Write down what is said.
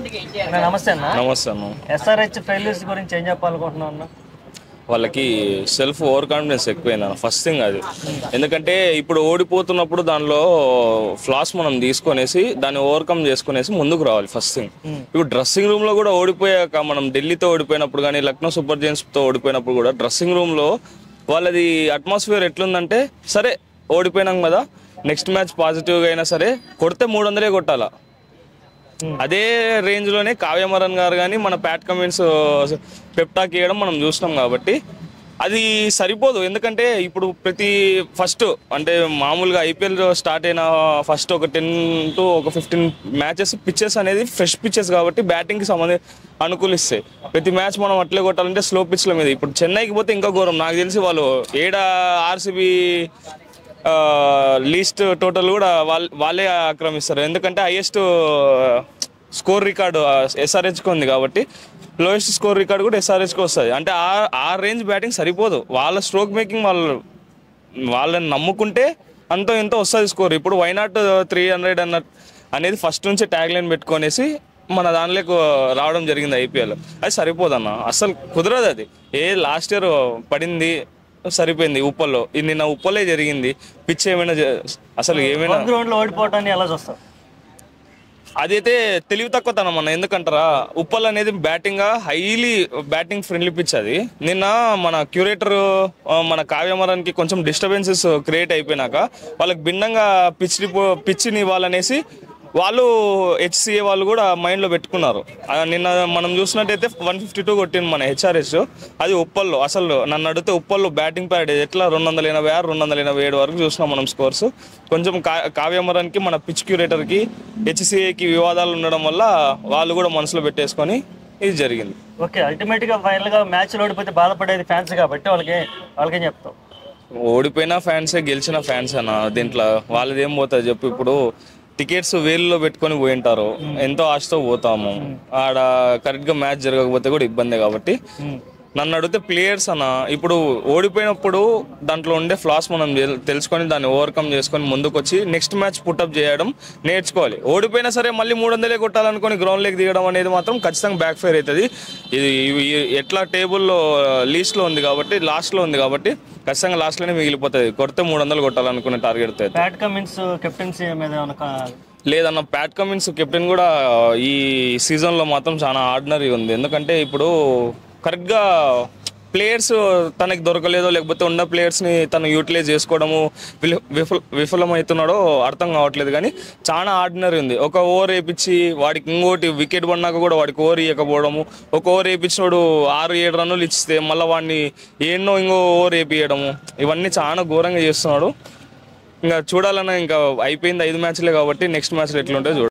నమస్తే అన్న. నమస్తే అన్న. ఎస్ఆర్హెచ్ ఫెయిల్యూర్స్ గురించి ఏం చెప్పాలనుకుంటున్నావు అన్న? వాళ్ళకి సెల్ఫ్ ఓవర్ కాన్ఫిడెన్స్ ఎక్కువైంది అన్న, ఫస్ట్ థింగ్ అది. ఎందుకంటే ఇప్పుడు ఓడిపోతున్నప్పుడు దానిలో ఫ్లాస్ మనం తీసుకొనేసి దాన్ని ఓవర్కమ్ చేసుకునేసి ముందుకు రావాలి ఫస్ట్ థింగ్. ఇప్పుడు డ్రెస్సింగ్ రూమ్ లో కూడా ఓడిపోయాక, మనం ఢిల్లీతో ఓడిపోయినప్పుడు కానీ లక్నో సూపర్ జైంట్స్ తో ఓడిపోయినప్పుడు కూడా డ్రెస్సింగ్ రూమ్ లో వాళ్ళది అట్మాస్ఫియర్ ఎట్లుందంటే, సరే ఓడిపోయినాం కదా, నెక్స్ట్ మ్యాచ్ పాజిటివ్గా అయినా సరే కొడితే 300 కొట్టాలా. అదే రేంజ్ లోనే కావ్యమరన్ గారు కానీ మన ప్యాట్ కమిన్స్ పెప్టాక్ ఇవ్వడం మనం చూసినాం కాబట్టి అది సరిపోదు. ఎందుకంటే ఇప్పుడు ఫస్ట్ అంటే మామూలుగా ఐపీఎల్ స్టార్ట్ అయిన ఫస్ట్ ఒక 10 to 15 మ్యాచెస్ పిచ్చెస్ అనేది ఫ్రెష్ పిచ్చెస్ కాబట్టి బ్యాటింగ్కి అనుకూలిస్తాయి. ప్రతి మ్యాచ్ మనం అట్లే కొట్టాలంటే స్లో పిచ్ల మీద. ఇప్పుడు చెన్నైకి పోతే ఇంకా ఘోరం. నాకు తెలిసి వాళ్ళు ఆర్సీబీ లీస్ట్ టోటల్ కూడా వాళ్ళే ఆక్రమిస్తారు. ఎందుకంటే హైయెస్ట్ స్కోర్ రికార్డు ఎస్ఆర్హెచ్కి ఉంది కాబట్టి లోయెస్ట్ స్కోర్ రికార్డు కూడా ఎస్ఆర్హెచ్కి వస్తుంది. అంటే ఆ రేంజ్ బ్యాటింగ్ సరిపోదు. వాళ్ళ స్ట్రోక్ మేకింగ్ వాళ్ళని నమ్ముకుంటే అంతో ఎంతో వస్తుంది స్కోర్. ఇప్పుడు వైనాట్ 300 అనేది ఫస్ట్ నుంచి ట్యాగ్ లైన్ పెట్టుకొనేసి మన దానిలోకి రావడం జరిగింది ఐపీఎల్. అది సరిపోదన్న, అసలు కుదరదు అది. లాస్ట్ ఇయర్ పడింది సరిపోయింది ఉప్పల్లో, నిన్న ఉప్పలే జరిగింది. పిచ్ ఏమైనా అసలు ఏమైనా గ్రౌండ్ లో ఓడిపోవటాన్ని ఎలా చూస్తావు? అదైతే తెలివి తక్కువతనం అన్న. ఎందుకంటారా, ఉప్పల్ అనేది హైలీ బ్యాటింగ్ ఫ్రెండ్లీ పిచ్. అది నిన్న మన క్యూరేటర్ మన కావ్యమరానికి కొంచెం డిస్టర్బెన్సెస్ క్రియేట్ అయిపోయినాక వాళ్ళకి భిన్నంగా పిచ్ని ఇవ్వాలనేసి వాళ్ళు హెచ్సిఏ వాళ్ళు కూడా మైండ్లో పెట్టుకున్నారు. నిన్న మనం చూసినట్టయితే 152 కొట్టింది మన హెచ్ఆర్హెచ్. అది ఉప్పల్లో. అసలు నన్ను అడిగితే ఉప్పల్లో బ్యాటింగ్ ప్యాడ్ ఎట్లా 286, 287 వరకు చూసినాం మనం స్కోర్స్. కొంచెం కావ్యమరానికి మన పిచ్ క్యూరేటర్కి హెచ్సిఏకి వివాదాలు ఉండడం వల్ల వాళ్ళు కూడా మనసులో పెట్టేసుకొని ఇది జరిగింది. ఓకే, అల్టిమేట్ గా ఫైనల్ గా మ్యాచ్ ఓడిపోతే బాధపడేది ఫ్యాన్స్ కాబట్టి వాళ్ళకేం చెప్తావు? ఓడిపోయిన ఫ్యాన్సే, గెలిచిన ఫ్యాన్స్ అన్న. దీంట్లో వాళ్ళది ఏం పోతుంది చెప్పు. ఇప్పుడు టికెట్స్ వేలులో పెట్టుకొని పోయింటారు, ఎంతో ఆశతో పోతాము. ఆడ కరెక్ట్గా మ్యాచ్ జరగకపోతే కూడా ఇబ్బందే కాబట్టి నన్ను అడిగితే ప్లేయర్స్ అన్న, ఇప్పుడు ఓడిపోయినప్పుడు దాంట్లో ఉండే ఫ్లాస్ మనం తెలుసుకొని దాన్ని ఓవర్కమ్ చేసుకొని ముందుకు వచ్చి నెక్స్ట్ మ్యాచ్ పుట్అప్ చేయడం నేర్చుకోవాలి. ఓడిపోయినా సరే మళ్ళీ 300 కొట్టాలనుకొని గ్రౌండ్లోకి దిగడం అనేది మాత్రం ఖచ్చితంగా బ్యాక్ ఫైర్ అవుతుంది. ఇది ఎట్లా టేబుల్లో లీస్ట్లో ఉంది కాబట్టి, లాస్ట్లో ఉంది కాబట్టి ఖచ్చితంగా లాస్ట్లోనే మిగిలిపోతుంది. కొడితే 300 కొట్టాలనుకునే టార్గెట్. ప్యాట్ కమిన్స్ కెప్టెన్సీ మీద లేదన్న, ప్యాట్ కమిన్స్ కెప్టెన్ కూడా ఈ సీజన్లో మాత్రం చాలా ఆర్డినరీ ఉంది. ఎందుకంటే ఇప్పుడు కరెక్ట్గా ప్లేయర్స్ తనకి దొరకలేదో, లేకపోతే ఉన్న ప్లేయర్స్ని తను యూటిలైజ్ చేసుకోవడము విఫలమవుతున్నాడో అర్థం కావట్లేదు. కానీ చాలా ఆర్డినరీ ఉంది. ఒక ఓవర్ వేయించి వాడికి ఇంకోటి వికెట్ పడినాక కూడా వాడికి ఓవర్ ఇవ్వకపోవడము, ఒక ఓవర్ వేయించినోడు 6-7 రన్నులు ఇచ్చితే మళ్ళీ వాడిని ఇంకో ఓవర్ వేయించడము, ఇవన్నీ చాలా ఘోరంగా చేస్తున్నాడు. ఇంకా చూడాలన్నా, ఇంకా అయిపోయింది 5 మ్యాచ్లే కాబట్టి నెక్స్ట్ మ్యాచ్లో ఎట్లుంటే చూడాలి.